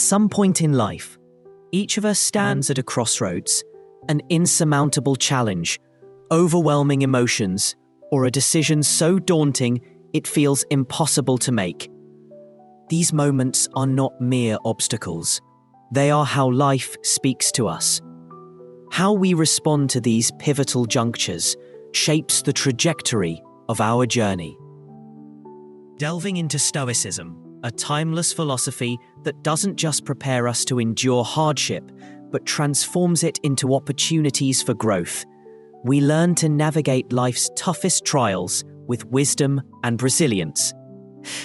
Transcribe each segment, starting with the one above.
some point in life, each of us stands at a crossroads, an insurmountable challenge, overwhelming emotions, or a decision so daunting it feels impossible to make. These moments are not mere obstacles. They are how life speaks to us. How we respond to these pivotal junctures shapes the trajectory of our journey. Delving into Stoicism, a timeless philosophy that doesn't just prepare us to endure hardship, but transforms it into opportunities for growth. We learn to navigate life's toughest trials with wisdom and resilience.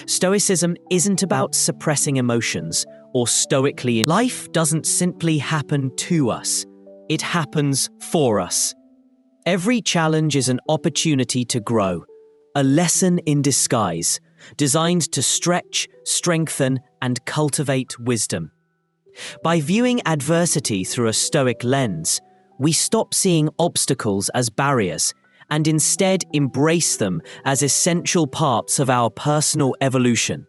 Stoicism isn't about suppressing emotions or stoically. Life doesn't simply happen to us. It happens for us. Every challenge is an opportunity to grow, a lesson in disguise, designed to stretch, strengthen, and cultivate wisdom. By viewing adversity through a Stoic lens, we stop seeing obstacles as barriers and instead embrace them as essential parts of our personal evolution.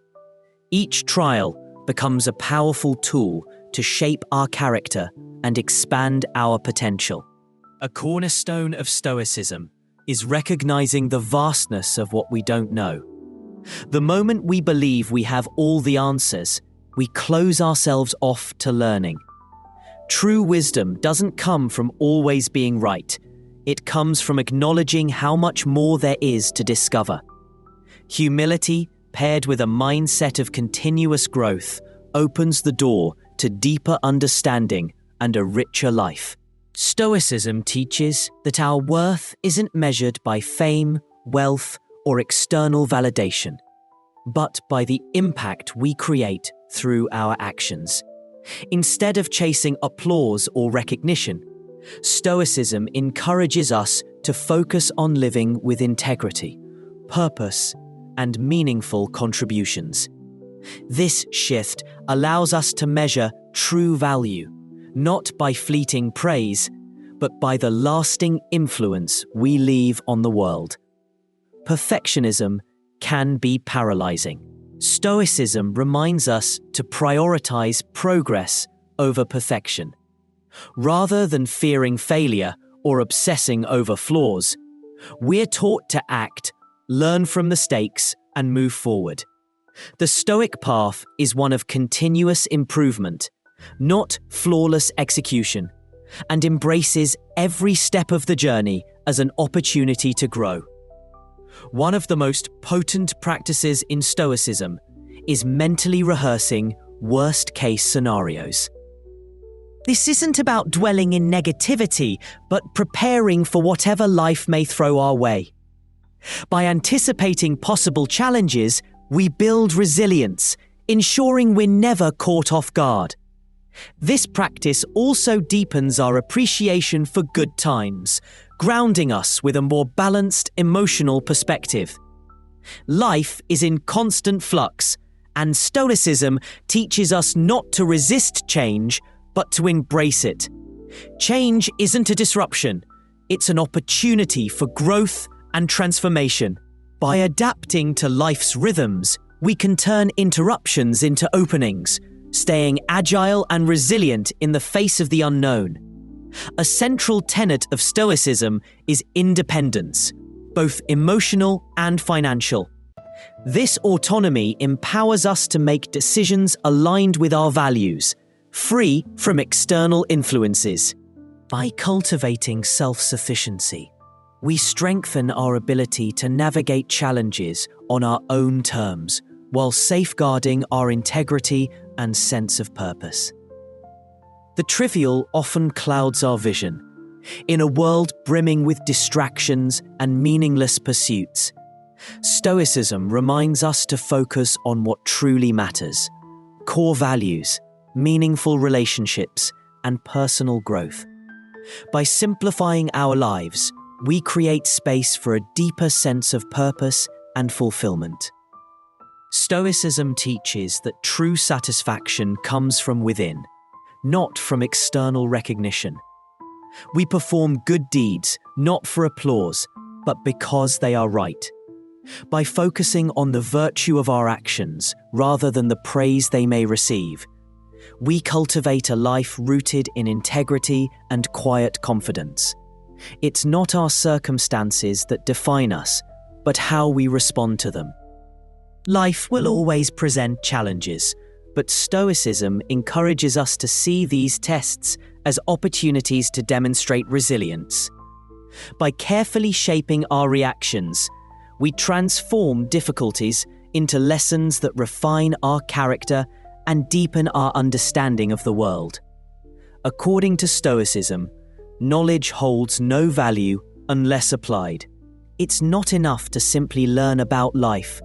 Each trial becomes a powerful tool to shape our character and expand our potential. A cornerstone of Stoicism is recognizing the vastness of what we don't know. The moment we believe we have all the answers, we close ourselves off to learning. True wisdom doesn't come from always being right. It comes from acknowledging how much more there is to discover. Humility, paired with a mindset of continuous growth, opens the door to deeper understanding and a richer life. Stoicism teaches that our worth isn't measured by fame, wealth, or external validation, but by the impact we create through our actions. Instead of chasing applause or recognition, Stoicism encourages us to focus on living with integrity, purpose, and meaningful contributions. This shift allows us to measure true value, not by fleeting praise, but by the lasting influence we leave on the world. Perfectionism can be paralyzing. Stoicism reminds us to prioritize progress over perfection. Rather than fearing failure or obsessing over flaws, we're taught to act, learn from mistakes, and move forward. The Stoic path is one of continuous improvement, not flawless execution, and embraces every step of the journey as an opportunity to grow. One of the most potent practices in Stoicism is mentally rehearsing worst-case scenarios. This isn't about dwelling in negativity, but preparing for whatever life may throw our way. By anticipating possible challenges, we build resilience, ensuring we're never caught off guard. This practice also deepens our appreciation for good times, grounding us with a more balanced emotional perspective. Life is in constant flux, and Stoicism teaches us not to resist change, but to embrace it. Change isn't a disruption, it's an opportunity for growth and transformation. By adapting to life's rhythms, we can turn interruptions into openings, staying agile and resilient in the face of the unknown. A central tenet of Stoicism is independence, both emotional and financial. This autonomy empowers us to make decisions aligned with our values, free from external influences. By cultivating self-sufficiency, we strengthen our ability to navigate challenges on our own terms, while safeguarding our integrity and sense of purpose. The trivial often clouds our vision. In a world brimming with distractions and meaningless pursuits, Stoicism reminds us to focus on what truly matters: core values, meaningful relationships, and personal growth. By simplifying our lives, we create space for a deeper sense of purpose and fulfillment. Stoicism teaches that true satisfaction comes from within, not from external recognition. We perform good deeds not for applause, but because they are right. By focusing on the virtue of our actions rather than the praise they may receive, We cultivate a life rooted in integrity and quiet confidence. It's not our circumstances that define us, but how we respond to them. Life will always present challenges, but Stoicism encourages us to see these tests as opportunities to demonstrate resilience. By carefully shaping our reactions, we transform difficulties into lessons that refine our character and deepen our understanding of the world. According to Stoicism, knowledge holds no value unless applied. It's not enough to simply learn about life.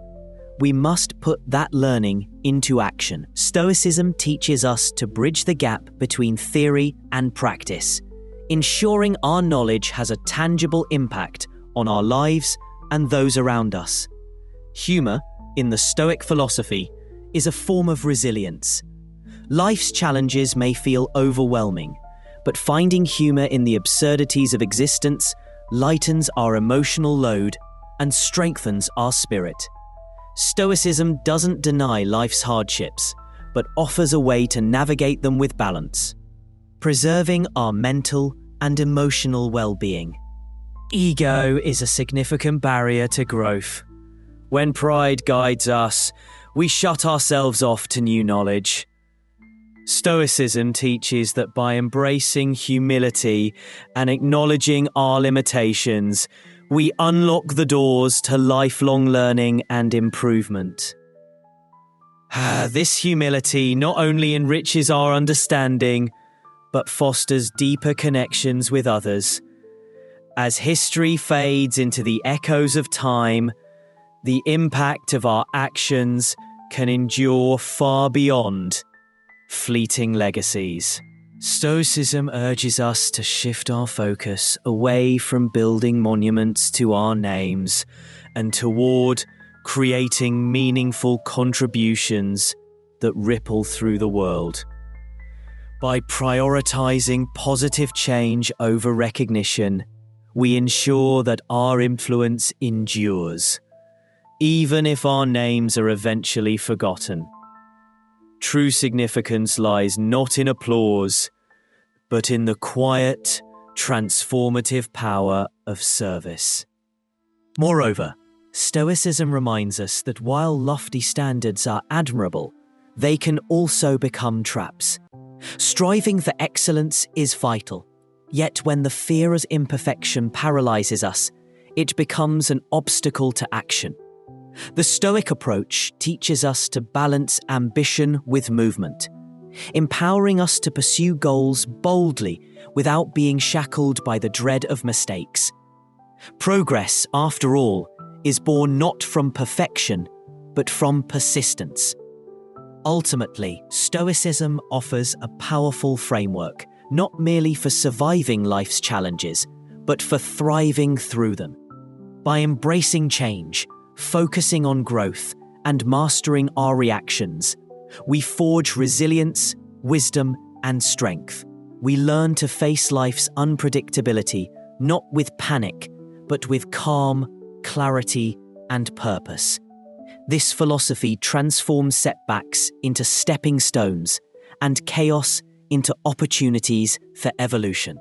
We must put that learning into action. Stoicism teaches us to bridge the gap between theory and practice, ensuring our knowledge has a tangible impact on our lives and those around us. Humor, in the Stoic philosophy, is a form of resilience. Life's challenges may feel overwhelming, but finding humor in the absurdities of existence lightens our emotional load and strengthens our spirit. Stoicism doesn't deny life's hardships, but offers a way to navigate them with balance, preserving our mental and emotional well-being. Ego is a significant barrier to growth. When pride guides us, we shut ourselves off to new knowledge. Stoicism teaches that by embracing humility and acknowledging our limitations, we unlock the doors to lifelong learning and improvement. This humility not only enriches our understanding, but fosters deeper connections with others. As history fades into the echoes of time, the impact of our actions can endure far beyond fleeting legacies. Stoicism urges us to shift our focus away from building monuments to our names and toward creating meaningful contributions that ripple through the world. By prioritizing positive change over recognition, we ensure that our influence endures, even if our names are eventually forgotten. True significance lies not in applause, but in the quiet, transformative power of service. Moreover, Stoicism reminds us that while lofty standards are admirable, they can also become traps. Striving for excellence is vital, yet when the fear of imperfection paralyzes us, it becomes an obstacle to action. The Stoic approach teaches us to balance ambition with movement, empowering us to pursue goals boldly without being shackled by the dread of mistakes. Progress, after all, is born not from perfection, but from persistence. Ultimately, Stoicism offers a powerful framework, not merely for surviving life's challenges, but for thriving through them. By embracing change, focusing on growth, and mastering our reactions, we forge resilience, wisdom, and strength. We learn to face life's unpredictability, not with panic, but with calm, clarity, and purpose. This philosophy transforms setbacks into stepping stones and chaos into opportunities for evolution.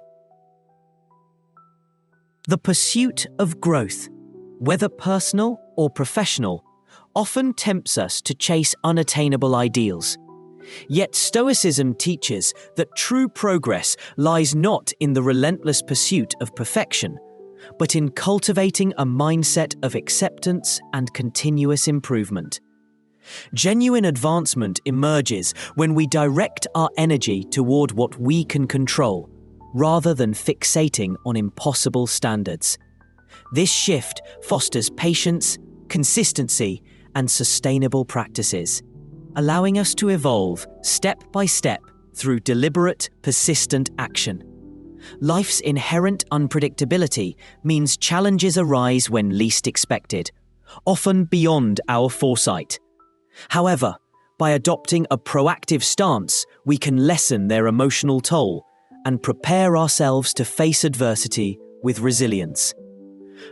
The pursuit of growth, whether personal or professional, often tempts us to chase unattainable ideals. Yet Stoicism teaches that true progress lies not in the relentless pursuit of perfection, but in cultivating a mindset of acceptance and continuous improvement. Genuine advancement emerges when we direct our energy toward what we can control, rather than fixating on impossible standards. This shift fosters patience, consistency, and sustainable practices, allowing us to evolve step by step through deliberate, persistent action. Life's inherent unpredictability means challenges arise when least expected, often beyond our foresight. However, by adopting a proactive stance, we can lessen their emotional toll and prepare ourselves to face adversity with resilience.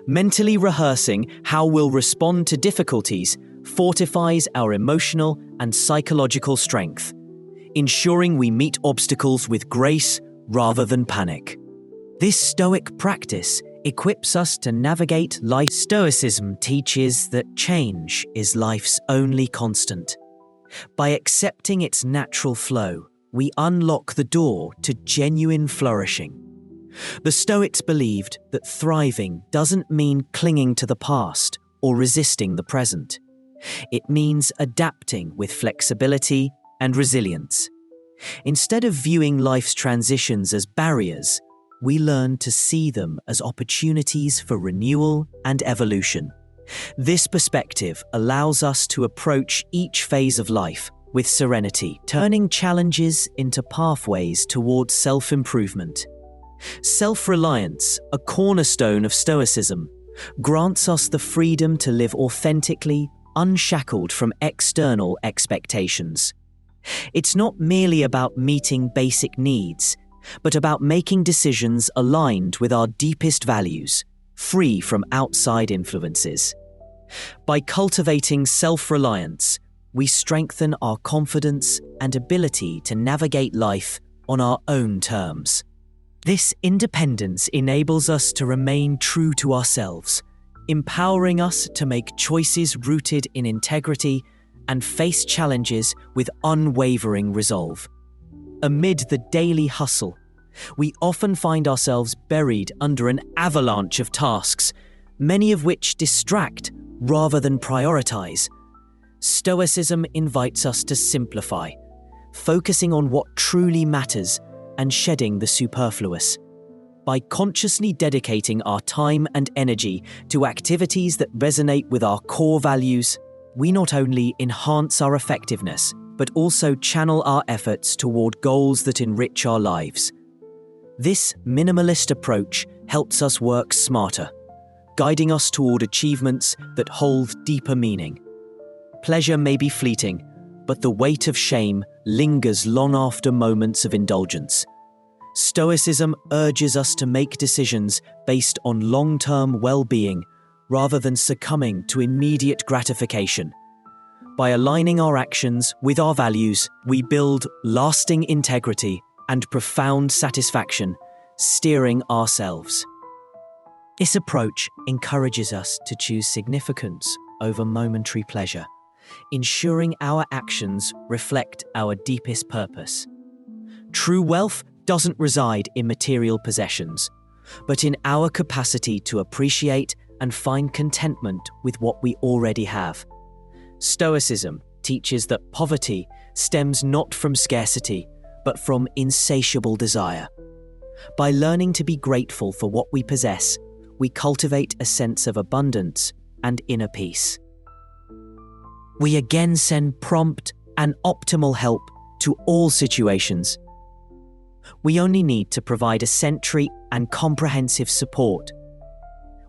Mentally rehearsing how we'll respond to difficulties fortifies our emotional and psychological strength. ensuring we meet obstacles with grace rather than panic. This Stoic practice equips us to navigate life. Stoicism teaches that change is life's only constant. By accepting its natural flow, we unlock the door to genuine flourishing. The Stoics believed that thriving doesn't mean clinging to the past or resisting the present. It means adapting with flexibility and resilience. Instead of viewing life's transitions as barriers, we learn to see them as opportunities for renewal and evolution. This perspective allows us to approach each phase of life with serenity, turning challenges into pathways towards self-improvement. Self-reliance, a cornerstone of Stoicism, grants us the freedom to live authentically, unshackled from external expectations. It's not merely about meeting basic needs, but about making decisions aligned with our deepest values, free from outside influences. By cultivating self-reliance, we strengthen our confidence and ability to navigate life on our own terms. This independence enables us to remain true to ourselves, empowering us to make choices rooted in integrity and face challenges with unwavering resolve. Amid the daily hustle, we often find ourselves buried under an avalanche of tasks, many of which distract rather than prioritize. Stoicism invites us to simplify, focusing on what truly matters and shedding the superfluous. By consciously dedicating our time and energy to activities that resonate with our core values, we not only enhance our effectiveness, but also channel our efforts toward goals that enrich our lives. This minimalist approach helps us work smarter, guiding us toward achievements that hold deeper meaning. Pleasure may be fleeting, but the weight of shame lingers long after moments of indulgence. Stoicism urges us to make decisions based on long-term well-being rather than succumbing to immediate gratification. By aligning our actions with our values, we build lasting integrity and profound satisfaction, steering ourselves. This approach encourages us to choose significance over momentary pleasure, ensuring our actions reflect our deepest purpose. True wealth doesn't reside in material possessions, but in our capacity to appreciate and find contentment with what we already have. Stoicism teaches that poverty stems not from scarcity, but from insatiable desire. By learning to be grateful for what we possess, we cultivate a sense of abundance and inner peace. We again send prompt and optimal help to all situations. We only need to provide essential and comprehensive support.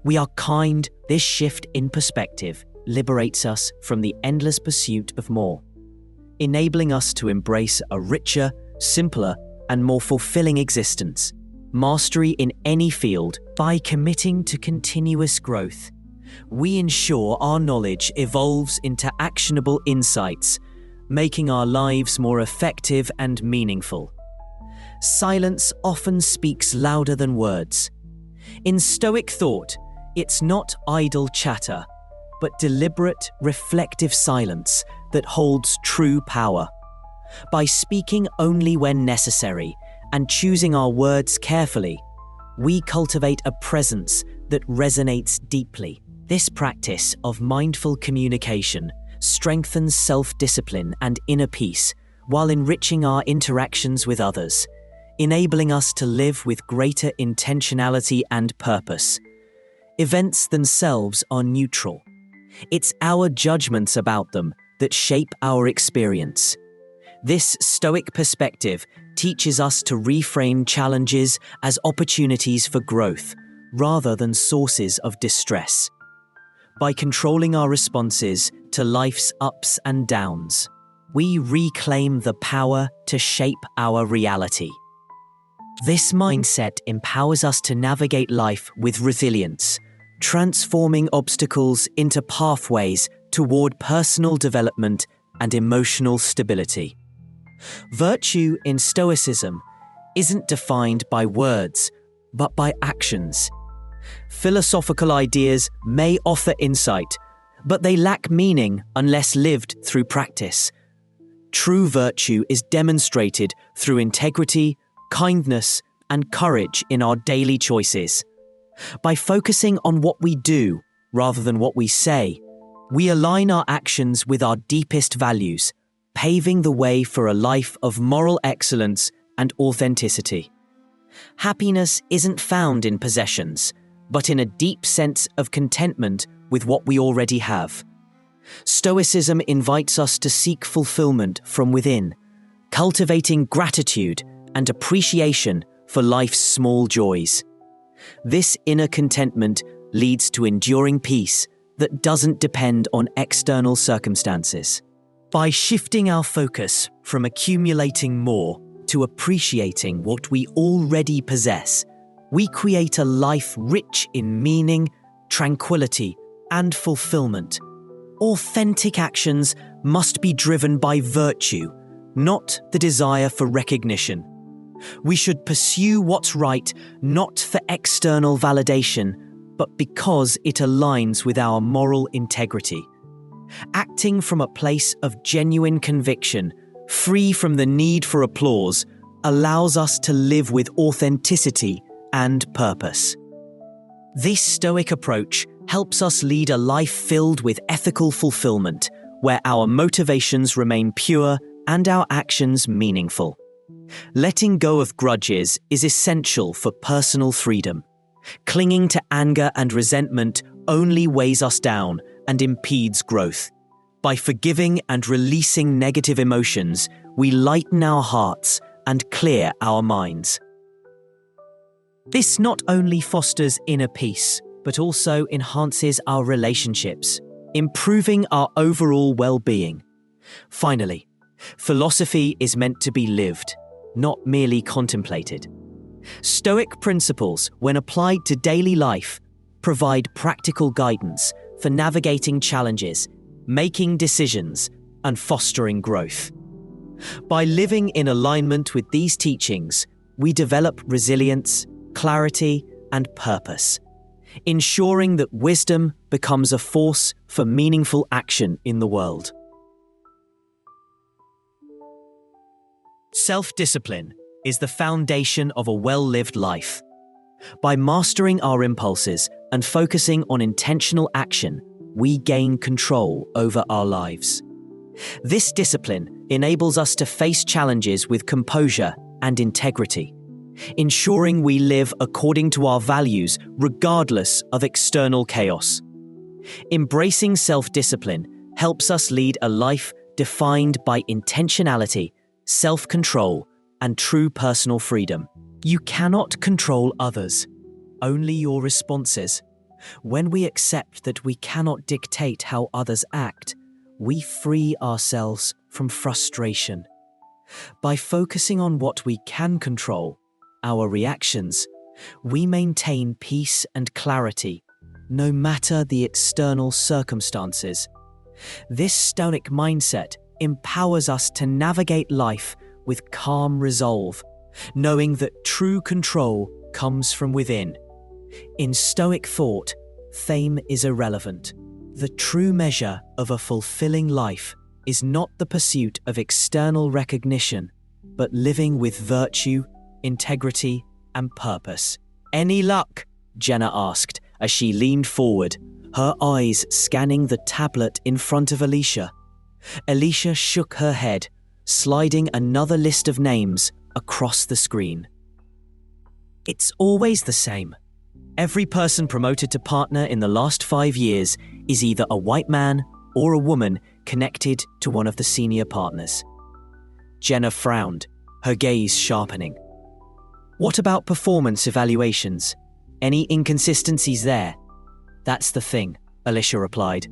We are kind. This shift in perspective liberates us from the endless pursuit of more, enabling us to embrace a richer, simpler, and more fulfilling existence. Mastery in any field. By committing to continuous growth, we ensure our knowledge evolves into actionable insights, making our lives more effective and meaningful. Silence often speaks louder than words. In Stoic thought, it's not idle chatter, but deliberate, reflective silence that holds true power. By speaking only when necessary and choosing our words carefully, we cultivate a presence that resonates deeply. This practice of mindful communication strengthens self-discipline and inner peace while enriching our interactions with others, enabling us to live with greater intentionality and purpose. Events themselves are neutral. It's our judgments about them that shape our experience. This Stoic perspective teaches us to reframe challenges as opportunities for growth rather than sources of distress. By controlling our responses to life's ups and downs, we reclaim the power to shape our reality. This mindset empowers us to navigate life with resilience, transforming obstacles into pathways toward personal development and emotional stability. Virtue in Stoicism isn't defined by words, but by actions. Philosophical ideas may offer insight, but they lack meaning unless lived through practice. True virtue is demonstrated through integrity, kindness, and courage in our daily choices. By focusing on what we do rather than what we say, we align our actions with our deepest values, paving the way for a life of moral excellence and authenticity. Happiness isn't found in possessions, but in a deep sense of contentment with what we already have. Stoicism invites us to seek fulfillment from within, cultivating gratitude and appreciation for life's small joys. This inner contentment leads to enduring peace that doesn't depend on external circumstances. By shifting our focus from accumulating more to appreciating what we already possess, we create a life rich in meaning, tranquility, and fulfillment. Authentic actions must be driven by virtue, not the desire for recognition. We should pursue what's right, not for external validation, but because it aligns with our moral integrity. Acting from a place of genuine conviction, free from the need for applause, allows us to live with authenticity and purpose. This Stoic approach helps us lead a life filled with ethical fulfillment, where our motivations remain pure and our actions meaningful. Letting go of grudges is essential for personal freedom. Clinging to anger and resentment only weighs us down and impedes growth. By forgiving and releasing negative emotions, we lighten our hearts and clear our minds. This not only fosters inner peace, but also enhances our relationships, improving our overall well-being. Finally, philosophy is meant to be lived, not merely contemplated. Stoic principles, when applied to daily life, provide practical guidance for navigating challenges, making decisions, and fostering growth. By living in alignment with these teachings, we develop resilience, clarity, and purpose, ensuring that wisdom becomes a force for meaningful action in the world. Self-discipline is the foundation of a well-lived life. By mastering our impulses and focusing on intentional action, we gain control over our lives. This discipline enables us to face challenges with composure and integrity, ensuring we live according to our values regardless of external chaos. Embracing self-discipline helps us lead a life defined by intentionality, self-control, and true personal freedom. You cannot control others, only your responses. When we accept that we cannot dictate how others act, we free ourselves from frustration. By focusing on what we can control, our reactions, we maintain peace and clarity, no matter the external circumstances. This Stoic mindset empowers us to navigate life with calm resolve, knowing that true control comes from within. In Stoic thought, fame is irrelevant. The true measure of a fulfilling life is not the pursuit of external recognition, but living with virtue, integrity, and purpose. "Any luck?" Jenna asked as she leaned forward, her eyes scanning the tablet in front of Alicia. Alicia shook her head, sliding another list of names across the screen. "It's always the same. Every person promoted to partner in the last 5 years is either a white man or a woman connected to one of the senior partners." Jenna frowned, her gaze sharpening. "What about performance evaluations? Any inconsistencies there?" "That's the thing," Alicia replied,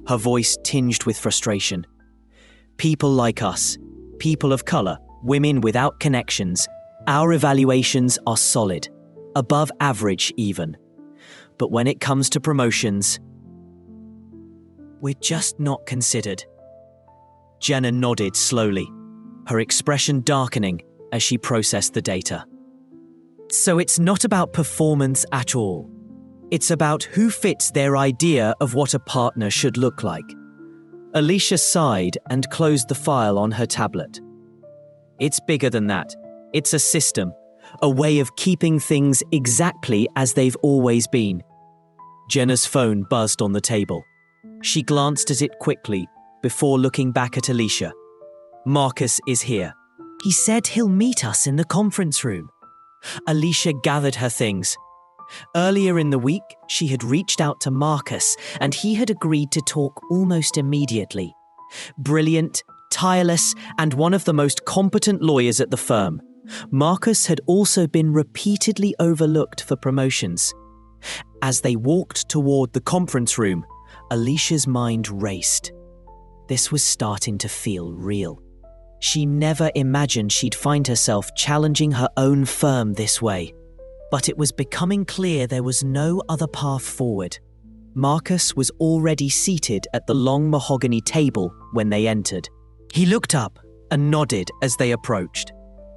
her voice tinged with frustration. "People like us, people of color, women without connections, our evaluations are solid, above average even. But when it comes to promotions, we're just not considered." Jenna nodded slowly, her expression darkening as she processed the data. So it's not about performance at all. It's about who fits their idea of what a partner should look like. Alicia sighed and closed the file on her tablet. It's bigger than that. It's a system, a way of keeping things exactly as they've always been. Jenna's phone buzzed on the table. She glanced at it quickly before looking back at Alicia. Marcus is here. He said he'll meet us in the conference room. Alicia gathered her things. Earlier in the week, she had reached out to Marcus and he had agreed to talk almost immediately. Brilliant, tireless, and one of the most competent lawyers at the firm, Marcus had also been repeatedly overlooked for promotions. As they walked toward the conference room, Alicia's mind raced. This was starting to feel real. She never imagined she'd find herself challenging her own firm this way. But it was becoming clear there was no other path forward. Marcus was already seated at the long mahogany table when they entered. He looked up and nodded as they approached.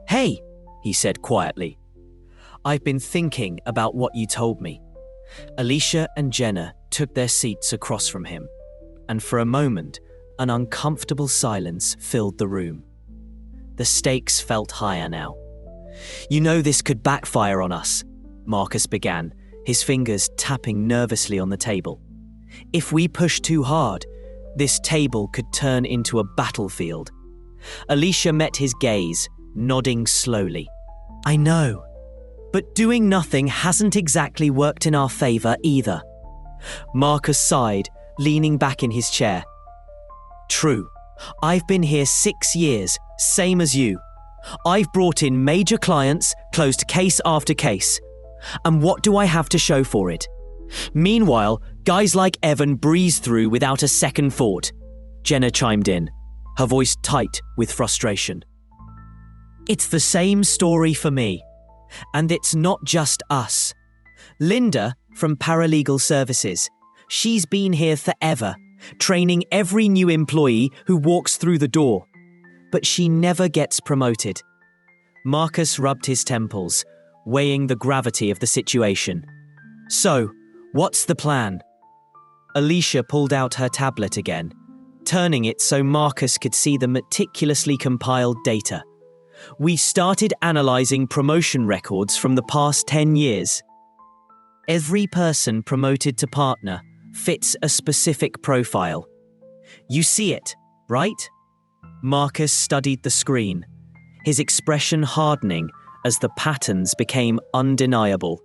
"Hey," he said quietly. "I've been thinking about what you told me." Alicia and Jenna took their seats across from him, and for a moment, an uncomfortable silence filled the room. The stakes felt higher now. "You know this could backfire on us," Marcus began, his fingers tapping nervously on the table. "If we push too hard, this table could turn into a battlefield." Alicia met his gaze, nodding slowly. "I know, but doing nothing hasn't exactly worked in our favor either." Marcus sighed, leaning back in his chair. "True. I've been here 6 years, same as you. I've brought in major clients, closed case after case. And what do I have to show for it? Meanwhile, guys like Evan breeze through without a second thought." Jenna chimed in, her voice tight with frustration. "It's the same story for me. And it's not just us. Linda from Paralegal Services, she's been here forever, training every new employee who walks through the door. But she never gets promoted." Marcus rubbed his temples, weighing the gravity of the situation. "So, what's the plan?" Alicia pulled out her tablet again, turning it so Marcus could see the meticulously compiled data. "We started analyzing promotion records from the past 10 years. Every person promoted to partner fits a specific profile. You see it, right?" Marcus studied the screen, his expression hardening as the patterns became undeniable.